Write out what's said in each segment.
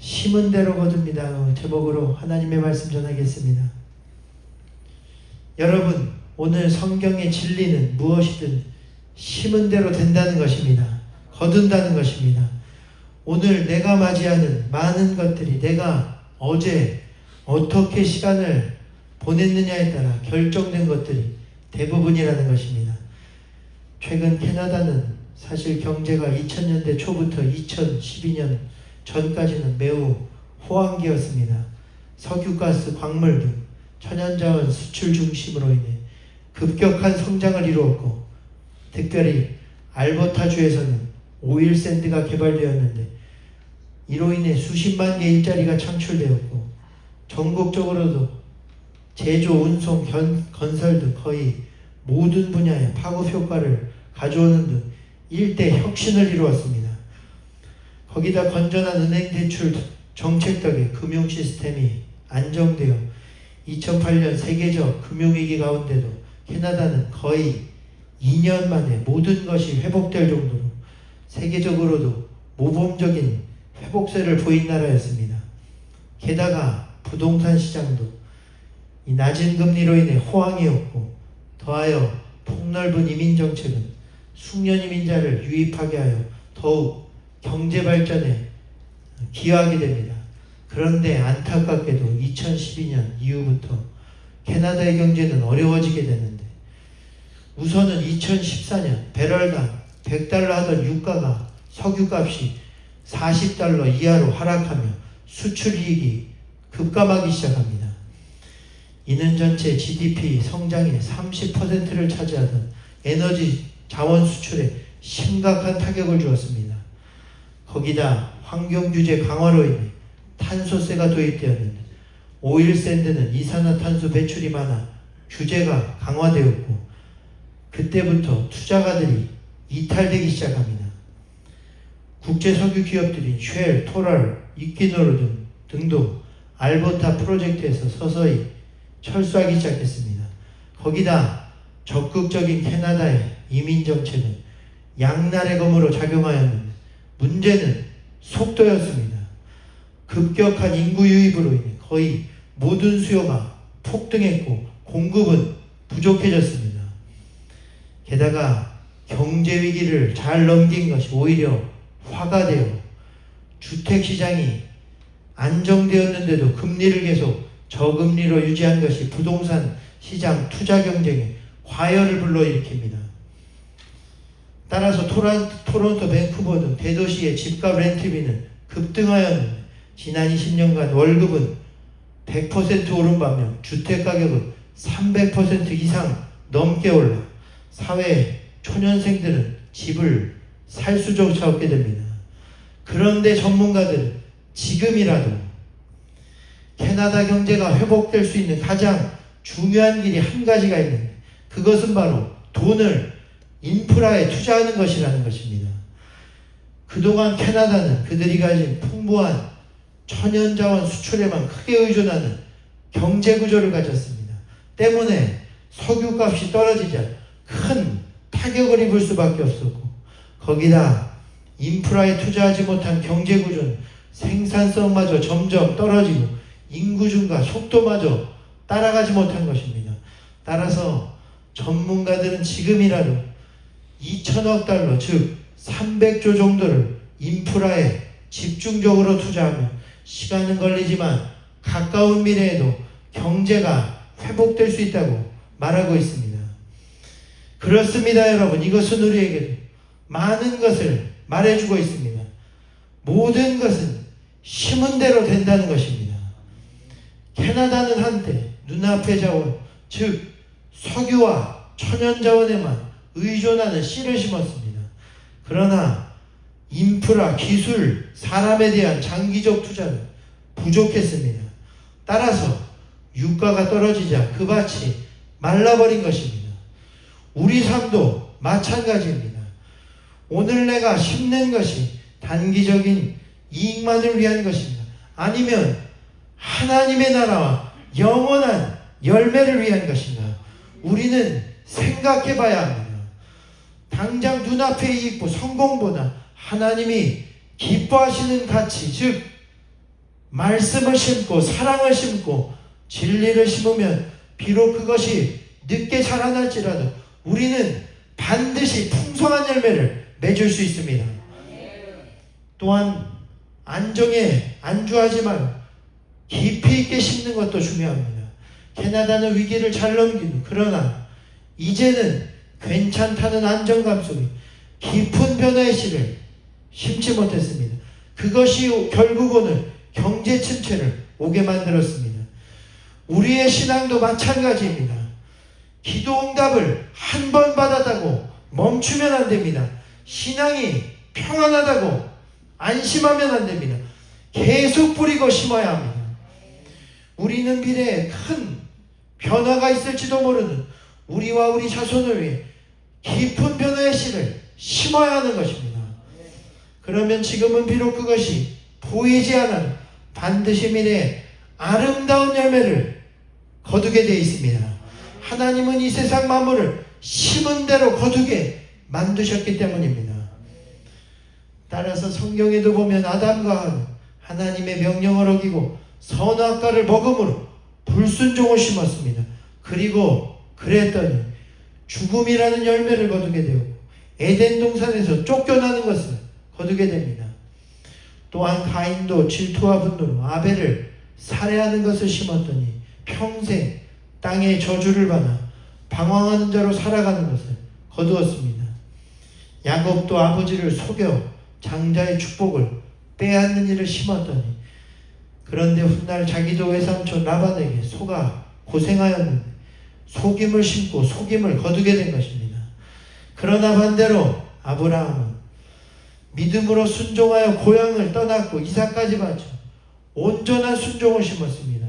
심은 대로 거둡니다. 제목으로 하나님의 말씀 전하겠습니다. 여러분, 오늘 성경의 진리는 무엇이든 심은 대로 된다는 것입니다. 거둔다는 것입니다. 오늘 내가 맞이하는 많은 것들이 내가 어제 어떻게 시간을 보냈느냐에 따라 결정된 것들이 대부분이라는 것입니다. 최근 캐나다는 사실 경제가 2000년대 초부터 2012년 전까지는 매우 호황기였습니다. 석유가스, 광물 등 천연자원 수출 중심으로 인해 급격한 성장을 이루었고, 특별히 알버타주에서는 오일 샌드가 개발되었는데 이로 인해 수십만 개 일자리가 창출되었고, 전국적으로도 제조, 운송, 건설 등 거의 모든 분야에 파급 효과를 가져오는 등 일대 혁신을 이루었습니다. 거기다 건전한 은행 대출 정책 덕에 금융 시스템이 안정되어 2008년 세계적 금융위기 가운데도 캐나다는 거의 2년 만에 모든 것이 회복될 정도로 세계적으로도 모범적인 회복세를 보인 나라였습니다. 게다가 부동산 시장도 이 낮은 금리로 인해 호황이었고, 더하여 폭넓은 이민 정책은 숙련 이민자를 유입하게 하여 더욱 경제 발전에 기여하게 됩니다. 그런데 안타깝게도 2012년 이후부터 캐나다의 경제는 어려워지게 되는데, 우선은 2014년 배럴당 100달러 하던 유가가 석유값이 40달러 이하로 하락하며 수출이익이 급감하기 시작합니다. 이는 전체 GDP 성장의 30%를 차지하던 에너지 자원 수출에 심각한 타격을 주었습니다. 거기다 환경규제 강화로 인해 탄소세가 도입되었는데, 오일샌드는 이산화탄소 배출이 많아 규제가 강화되었고, 그때부터 투자가들이 이탈되기 시작합니다. 국제석유 기업들인 쉘, 토랄, 이퀴노르 등도 알버타 프로젝트에서 서서히 철수하기 시작했습니다. 거기다 적극적인 캐나다의 이민 정책은 양날의 검으로 작용하였는데, 문제는 속도였습니다. 급격한 인구 유입으로 인해 거의 모든 수요가 폭등했고 공급은 부족해졌습니다. 게다가 경제 위기를 잘 넘긴 것이 오히려 화가 되어 주택시장이 안정되었는데도 금리를 계속 저금리로 유지한 것이 부동산 시장 투자 경쟁에 과열을 불러일으킵니다. 따라서 토론토, 밴쿠버 등 대도시의 집값 렌트비는 급등하였는데, 지난 20년간 월급은 100% 오른 반면 주택가격은 300% 이상 넘게 올라 사회 초년생들은 집을 살 수조차 없게 됩니다. 그런데 전문가들은 지금이라도 캐나다 경제가 회복될 수 있는 가장 중요한 길이 한 가지가 있는데, 그것은 바로 돈을 인프라에 투자하는 것이라는 것입니다. 그동안 캐나다는 그들이 가진 풍부한 천연자원 수출에만 크게 의존하는 경제구조를 가졌습니다. 때문에 석유값이 떨어지자 큰 타격을 입을 수밖에 없었고, 거기다 인프라에 투자하지 못한 경제구조는 생산성마저 점점 떨어지고 인구 증가 속도마저 따라가지 못한 것입니다. 따라서 전문가들은 지금이라도 2천억 달러, 즉 300조 정도를 인프라에 집중적으로 투자하면 시간은 걸리지만 가까운 미래에도 경제가 회복될 수 있다고 말하고 있습니다. 그렇습니다, 여러분. 이것은 우리에게도 많은 것을 말해주고 있습니다. 모든 것은 심은 대로 된다는 것입니다. 캐나다는 한때 눈앞의 자원, 즉 석유와 천연자원에만 의존하는 씨를 심었습니다. 그러나 인프라, 기술, 사람에 대한 장기적 투자는 부족했습니다. 따라서 유가가 떨어지자 그 밭이 말라버린 것입니다. 우리 삶도 마찬가지입니다. 오늘 내가 심는 것이 단기적인 이익만을 위한 것입니다. 아니면 하나님의 나라와 영원한 열매를 위한 것인가? 우리는 생각해 봐야 합니다. 당장 눈앞의 이익보 성공보다 하나님이 기뻐하시는 가치, 즉 말씀을 심고 사랑을 심고 진리를 심으면 비록 그것이 늦게 자라날지라도 우리는 반드시 풍성한 열매를 맺을 수 있습니다. 또한 안정에 안주하지 말고 깊이 있게 심는 것도 중요합니다. 캐나다는 위기를 잘 넘기고 그러나 이제는 괜찮다는 안정감 속에 깊은 변화의 씨를 심지 못했습니다. 그것이 결국은 경제 침체를 오게 만들었습니다. 우리의 신앙도 마찬가지입니다. 기도 응답을 한 번 받았다고 멈추면 안 됩니다. 신앙이 평안하다고 안심하면 안 됩니다. 계속 뿌리고 심어야 합니다. 우리는 미래에 큰 변화가 있을지도 모르는 우리와 우리 자손을 위해 깊은 변화의 씨를 심어야 하는 것입니다. 그러면 지금은 비록 그것이 보이지 않아도 반드시 미래에 아름다운 열매를 거두게 되어 있습니다. 하나님은 이 세상 만물을 심은 대로 거두게 만드셨기 때문입니다. 따라서 성경에도 보면 아담과 하와는 하나님의 명령을 어기고 선악과를 먹음으로 불순종을 심었습니다. 그리고 그랬더니 죽음이라는 열매를 거두게 되었고 에덴 동산에서 쫓겨나는 것을 거두게 됩니다. 또한 가인도 질투와 분노로 아벨을 살해하는 것을 심었더니 평생 땅의 저주를 받아 방황하는 자로 살아가는 것을 거두었습니다. 야곱도 아버지를 속여 장자의 축복을 빼앗는 일을 심었더니 그런데 훗날 자기도 외삼촌 라반에게 속아 고생하였는데 속임을 심고 속임을 거두게 된 것입니다. 그러나 반대로 아브라함은 믿음으로 순종하여 고향을 떠났고 이삭까지 바쳐 온전한 순종을 심었습니다.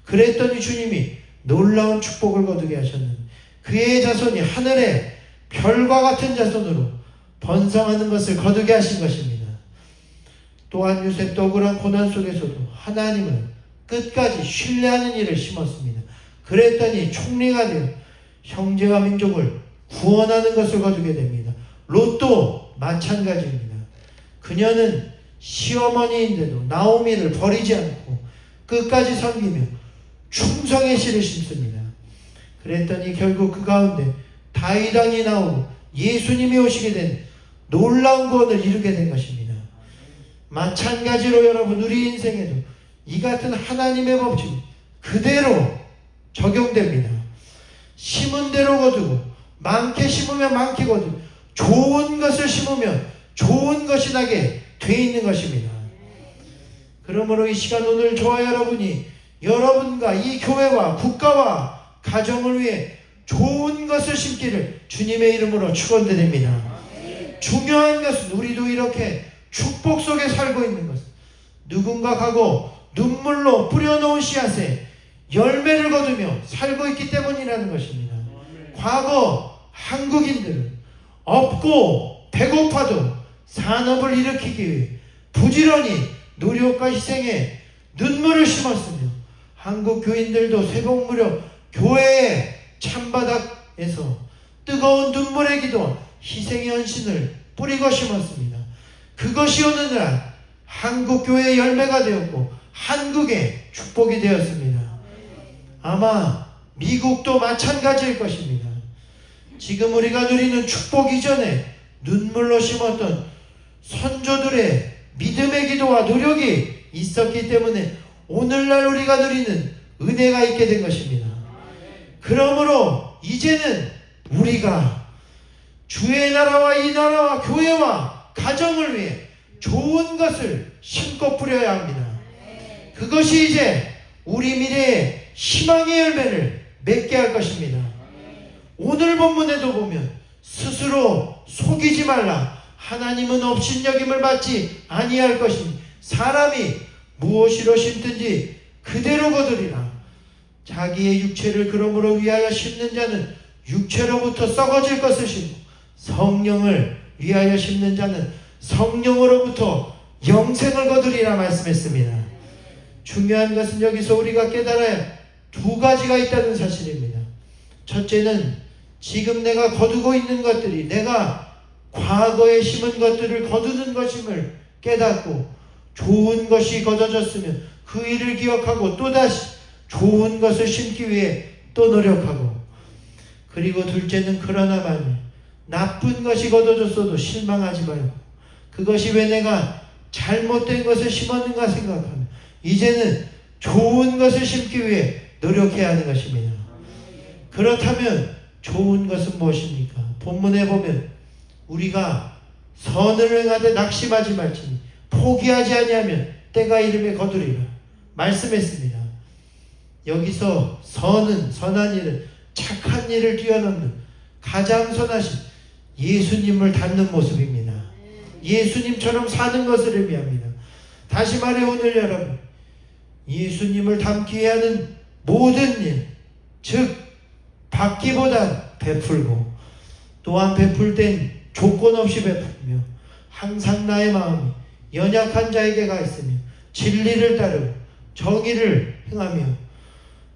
그랬더니 주님이 놀라운 축복을 거두게 하셨는데 그의 자손이 하늘의 별과 같은 자손으로 번성하는 것을 거두게 하신 것입니다. 또한 요셉도 억울한 고난 속에서도 하나님을 끝까지 신뢰하는 일을 심었습니다. 그랬더니 총리가 되어 형제와 민족을 구원하는 것을 거두게 됩니다. 롯도 마찬가지입니다. 그녀는 시어머니인데도 나오미를 버리지 않고 끝까지 섬기며 충성의 씨를 심습니다. 그랬더니 결국 그 가운데 다윗 왕이 나오고 예수님이 오시게 된 놀라운 구원을 이루게 된 것입니다. 마찬가지로 여러분 우리 인생에도 이 같은 하나님의 법칙이 그대로 적용됩니다. 심은 대로 거두고 많게 심으면 많게 거두고 좋은 것을 심으면 좋은 것이 나게 돼 있는 것입니다. 그러므로 이 시간 오늘 저와 여러분이 여러분과 이 교회와 국가와 가정을 위해 좋은 것을 심기를 주님의 이름으로 축원드립니다. 중요한 것은 우리도 이렇게 축복 속에 살고 있는 것은 누군가 가고 눈물로 뿌려놓은 씨앗에 열매를 거두며 살고 있기 때문이라는 것입니다. 과거 한국인들은 없고 배고파도 산업을 일으키기 위해 부지런히 노력과 희생에 눈물을 심었으며 한국 교인들도 새벽 무렵 교회의 찬바닥에서 뜨거운 눈물의 기도와 희생의 헌신을 뿌리고 심었습니다. 그것이 어느 날 한국 교회의 열매가 되었고 한국의 축복이 되었습니다. 아마 미국도 마찬가지일 것입니다. 지금 우리가 누리는 축복 이전에 눈물로 심었던 선조들의 믿음의 기도와 노력이 있었기 때문에 오늘날 우리가 누리는 은혜가 있게 된 것입니다. 그러므로 이제는 우리가 주의 나라와 이 나라와 교회와 가정을 위해 좋은 것을 심고 뿌려야 합니다. 그것이 이제 우리 미래의 희망의 열매를 맺게 할 것입니다. 오늘 본문에도 보면 스스로 속이지 말라. 하나님은 업신여김을 받지 아니할 것이니 사람이 무엇이로 심든지 그대로 거두리라. 자기의 육체를 그러므로 위하여 심는 자는 육체로부터 썩어질 것을 심고 성령을 위하여 심는 자는 성령으로부터 영생을 거두리라 말씀했습니다. 중요한 것은 여기서 우리가 깨달아야 두 가지가 있다는 사실입니다. 첫째는 지금 내가 거두고 있는 것들이 내가 과거에 심은 것들을 거두는 것임을 깨닫고, 좋은 것이 거둬졌으면 그 일을 기억하고 또다시 좋은 것을 심기 위해 또 노력하고, 그리고 둘째는 그러나만 나쁜 것이 거둬졌어도 실망하지 말고 그것이 왜 내가 잘못된 것을 심었는가 생각하며 이제는 좋은 것을 심기 위해 노력해야 하는 것입니다. 그렇다면 좋은 것은 무엇입니까? 본문에 보면 우리가 선을 행하되 낙심하지 말지니 포기하지 아니하면 때가 이름에 거두리라 말씀했습니다. 여기서 선은, 선한 일은 착한 일을 뛰어넘는 가장 선하신 예수님을 닮는 모습입니다. 예수님처럼 사는 것을 의미합니다. 다시 말해 오늘 여러분, 예수님을 닮게 하는 모든 일, 즉 받기보단 베풀고, 또한 베풀 땐 조건 없이 베풀며 항상 나의 마음이 연약한 자에게 가 있으며 진리를 따르고 정의를 행하며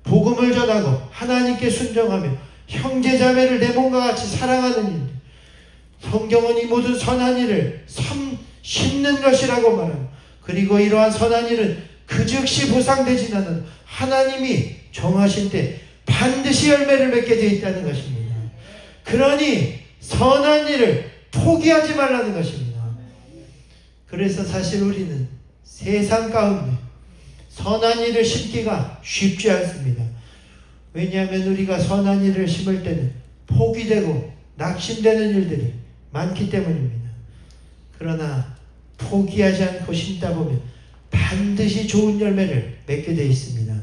복음을 전하고 하나님께 순종하며 형제자매를 내 몸과 같이 사랑하는 일, 성경은 이 모든 선한 일을 심는 것이라고 말합니다. 그리고 이러한 선한 일은 그 즉시 보상되진 않은 하나님이 정하실 때 반드시 열매를 맺게 되어 있다는 것입니다. 그러니 선한 일을 포기하지 말라는 것입니다. 그래서 사실 우리는 세상 가운데 선한 일을 심기가 쉽지 않습니다. 왜냐하면 우리가 선한 일을 심을 때는 포기되고 낙심되는 일들이 많기 때문입니다. 그러나 포기하지 않고 심다 보면 반드시 좋은 열매를 맺게 되어 있습니다.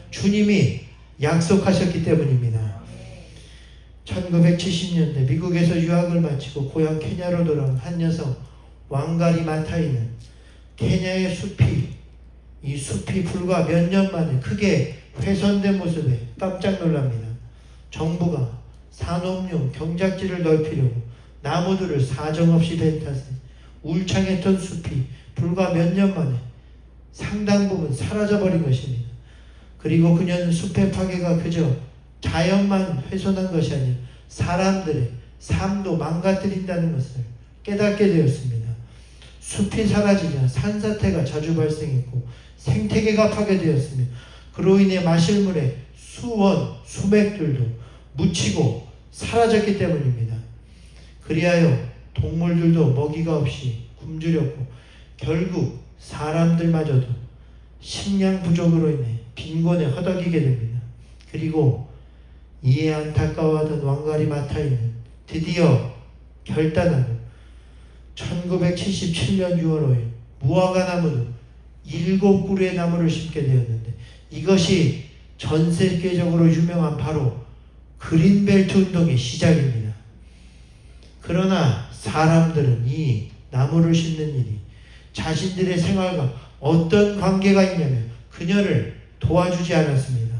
주님이 약속하셨기 때문입니다. 1970년대 미국에서 유학을 마치고 고향 케냐로 돌아온 한 여성 왕가리 마타이는 케냐의 이 숲이 불과 몇 년 만에 크게 훼손된 모습에 깜짝 놀랍니다. 정부가 산업용 경작지를 넓히려고 나무들을 사정없이 벤 탓에 울창했던 숲이 불과 몇 년 만에 상당 부분 사라져버린 것입니다. 그리고 그녀는 숲의 파괴가 그저 자연만 훼손한 것이 아니라 사람들의 삶도 망가뜨린다는 것을 깨닫게 되었습니다. 숲이 사라지자 산사태가 자주 발생했고 생태계가 파괴되었으며 그로 인해 마실 물의 수원, 수맥들도 묻히고 사라졌기 때문입니다. 그리하여 동물들도 먹이가 없이 굶주렸고 결국 사람들마저도 식량 부족으로 인해 빈곤에 허덕이게 됩니다. 그리고 이에 안타까워하던 왕가리 마타이는 드디어 결단하고 1977년 6월 5일 무화과 나무는 7그루의 나무를 심게 되었는데 이것이 전 세계적으로 유명한 바로 그린벨트 운동의 시작입니다. 그러나 사람들은 이 나무를 심는 일이 자신들의 생활과 어떤 관계가 있냐면 그녀를 도와주지 않았습니다.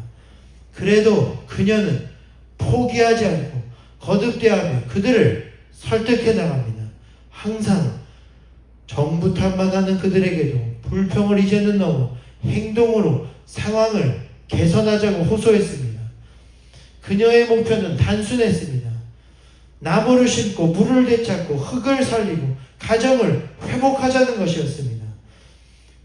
그래도 그녀는 포기하지 않고 거듭대하며 그들을 설득해 나갑니다. 항상 정부 탓만 하는 그들에게도 불평을 이제는 넘어 행동으로 상황을 개선하자고 호소했습니다. 그녀의 목표는 단순했습니다. 나무를 심고 물을 되찾고 흙을 살리고 가정을 회복하자는 것이었습니다.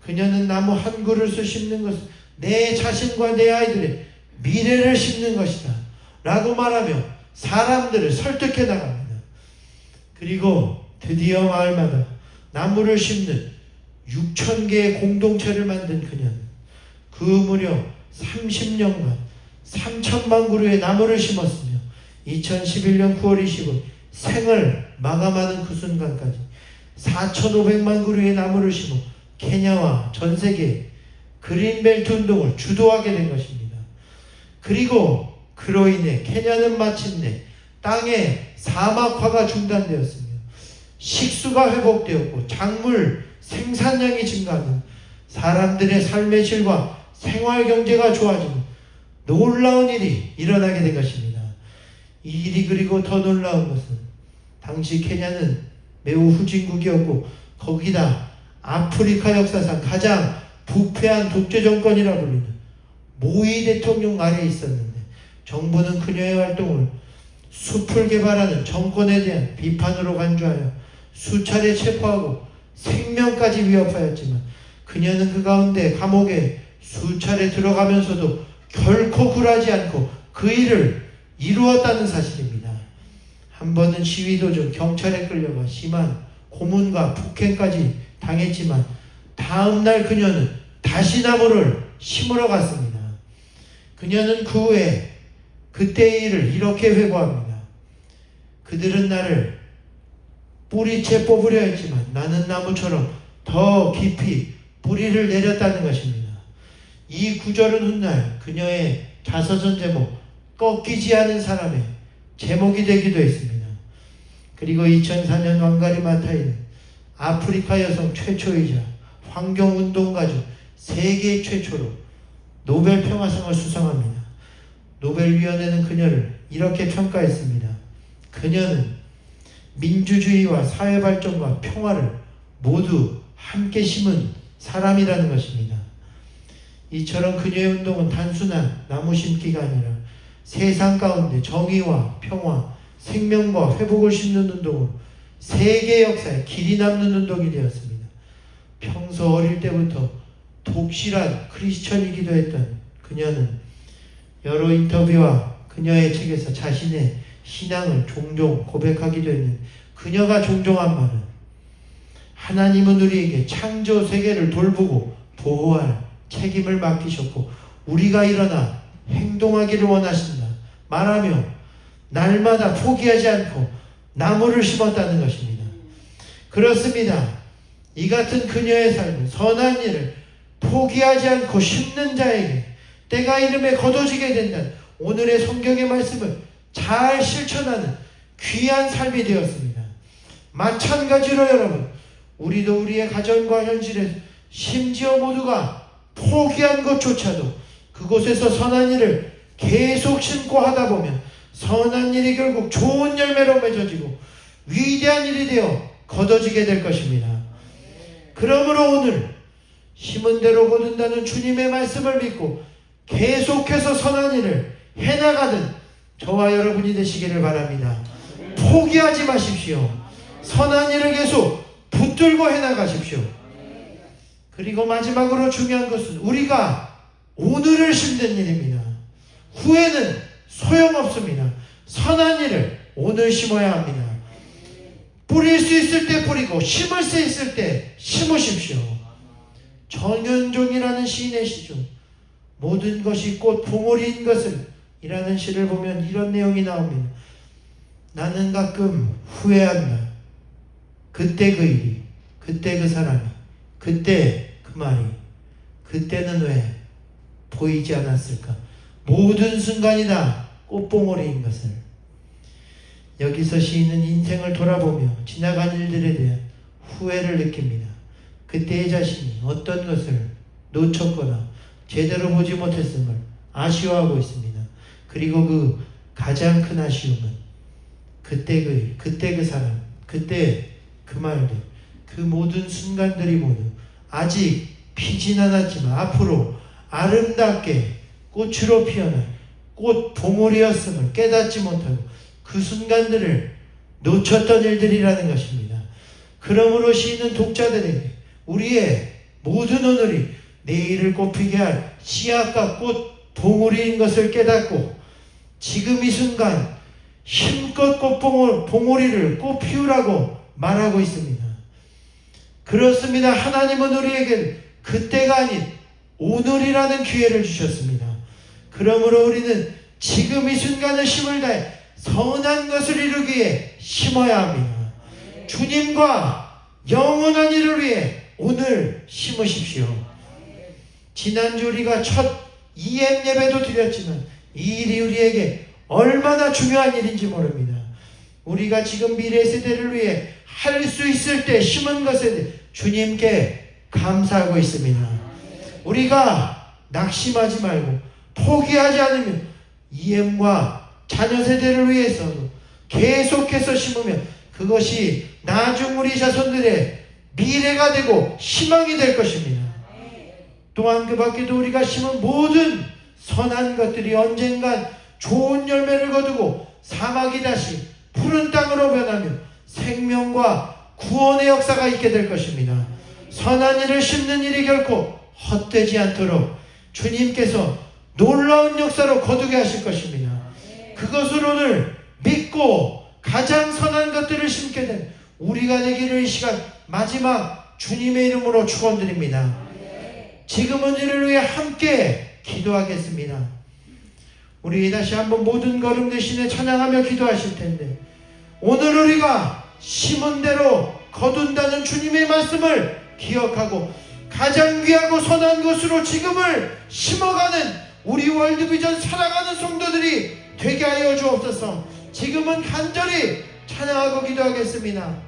그녀는 나무 한 그루를 심는 것은 내 자신과 내 아이들의 미래를 심는 것이다 라고 말하며 사람들을 설득해 나갑니다. 그리고 드디어 마을마다 나무를 심는 6,000개의 공동체를 만든 그녀는 그 무려 30년간 3천만 그루의 나무를 심었으며 2011년 9월 25일 생을 마감하는 그 순간까지 4,500만 그루의 나무를 심어 케냐와 전 세계 그린벨트 운동을 주도하게 된 것입니다. 그리고 그로 인해 케냐는 마침내 땅의 사막화가 중단되었으며 식수가 회복되었고 작물 생산량이 증가하는 사람들의 삶의 질과 생활 경제가 좋아지는 놀라운 일이 일어나게 된 것입니다. 이 일이 그리고 더 놀라운 것은 당시 케냐는 매우 후진국이었고 거기다 아프리카 역사상 가장 부패한 독재 정권이라 불리는 모이 대통령 아래에 있었는데 정부는 그녀의 활동을 숲을 개발하는 정권에 대한 비판으로 간주하여 수차례 체포하고 생명까지 위협하였지만 그녀는 그 가운데 감옥에 수차례 들어가면서도 결코 굴하지 않고 그 일을 이루었다는 사실입니다. 한 번은 시위 도중 경찰에 끌려가 심한 고문과 폭행까지 당했지만 다음 날 그녀는 다시 나무를 심으러 갔습니다. 그녀는 그 후에 그때의 일을 이렇게 회고합니다. 그들은 나를 뿌리채 뽑으려 했지만 나는 나무처럼 더 깊이 뿌리를 내렸다는 것입니다. 이 구절은 훗날 그녀의 자서전 제목 꺾이지 않은 사람의 제목이 되기도 했습니다. 그리고 2004년 왕가리 마타이는 아프리카 여성 최초이자 환경운동가 중 세계 최초로 노벨 평화상을 수상합니다. 노벨위원회는 그녀를 이렇게 평가했습니다. 그녀는 민주주의와 사회발전과 평화를 모두 함께 심은 사람이라는 것입니다. 이처럼 그녀의 운동은 단순한 나무 심기가 아니라 세상 가운데 정의와 평화, 생명과 회복을 심는 운동으로 세계 역사에 길이 남는 운동이 되었습니다. 평소 어릴 때부터 독실한 크리스천이기도 했던 그녀는 여러 인터뷰와 그녀의 책에서 자신의 신앙을 종종 고백하기도 했는데 그녀가 종종 한 말은 하나님은 우리에게 창조 세계를 돌보고 보호할 책임을 맡기셨고 우리가 일어나 행동하기를 원하신다 말하며 날마다 포기하지 않고 나무를 심었다는 것입니다. 그렇습니다. 이 같은 그녀의 삶은 선한 일을 포기하지 않고 심는 자에게 때가 이름에 거둬지게 된다는 오늘의 성경의 말씀을 잘 실천하는 귀한 삶이 되었습니다. 마찬가지로 여러분, 우리도 우리의 가정과 현실에서 심지어 모두가 포기한 것조차도 그곳에서 선한 일을 계속 심고 하다 보면 선한 일이 결국 좋은 열매로 맺어지고 위대한 일이 되어 거둬지게 될 것입니다. 그러므로 오늘 심은 대로 거둔다는 주님의 말씀을 믿고 계속해서 선한 일을 해나가는 저와 여러분이 되시기를 바랍니다. 포기하지 마십시오. 선한 일을 계속 붙들고 해나가십시오. 그리고 마지막으로 중요한 것은 우리가 오늘을 심는 일입니다. 후에는 소용없습니다. 선한 일을 오늘 심어야 합니다. 뿌릴 수 있을 때 뿌리고 심을 수 있을 때 심으십시오. 정현종이라는 시인의 시 중 모든 것이 꽃 봉오리인 것을 이라는 시를 보면 이런 내용이 나옵니다. 나는 가끔 후회한다. 그때 그 일이, 그때 그 사람이, 그때 그 말이, 그때는 왜 보이지 않았을까? 모든 순간이 다 꽃봉오리인 것을. 여기서 시인은 인생을 돌아보며 지나간 일들에 대한 후회를 느낍니다. 그때의 자신이 어떤 것을 놓쳤거나 제대로 보지 못했음을 아쉬워하고 있습니다. 그리고 그 가장 큰 아쉬움은 그때 그 일, 그때 그 사람, 그때 그 말들, 그 모든 순간들이 모두 아직 피진 않았지만 앞으로 아름답게 꽃으로 피어날 꽃 봉오리였음을 깨닫지 못하고 그 순간들을 놓쳤던 일들이라는 것입니다. 그러므로 시인은 독자들에게 우리의 모든 오늘이 내일을 꽃피게 할 씨앗과 꽃 봉오리인 것을 깨닫고 지금 이 순간 힘껏 꽃 봉오리를 꽃 피우라고 말하고 있습니다. 그렇습니다. 하나님은 우리에게 그때가 아닌 오늘이라는 기회를 주셨습니다. 그러므로 우리는 지금 이 순간을 힘을 다해 선한 것을 이루기 위해 심어야 합니다. 주님과 영원한 일을 위해 오늘 심으십시오. 지난주 우리가 첫 EM 예배도 드렸지만 이 일이 우리에게 얼마나 중요한 일인지 모릅니다. 우리가 지금 미래 세대를 위해 할 수 있을 때 심은 것에 대해 주님께 감사하고 있습니다. 우리가 낙심하지 말고 포기하지 않으면 EM과 자녀 세대를 위해서도 계속해서 심으면 그것이 나중 우리 자손들의 미래가 되고 희망이 될 것입니다. 또한 그 밖에도 우리가 심은 모든 선한 것들이 언젠간 좋은 열매를 거두고 사막이 다시 푸른 땅으로 변하며 생명과 구원의 역사가 있게 될 것입니다. 선한 일을 심는 일이 결코 헛되지 않도록 주님께서 놀라운 역사로 거두게 하실 것입니다. 그것을 오늘 믿고 가장 선한 것들을 심게 된 우리가 되기를 이 시간 마지막 주님의 이름으로 축원드립니다. 지금은 이를 위해 함께 기도하겠습니다. 우리 다시 한번 모든 걸음 대신에 찬양하며 기도하실 텐데, 오늘 우리가 심은 대로 거둔다는 주님의 말씀을 기억하고 가장 귀하고 선한 것으로 지금을 심어가는 우리 월드비전 살아가는 성도들이 되게 하여 주옵소서. 지금은 간절히 찬양하고 기도하겠습니다.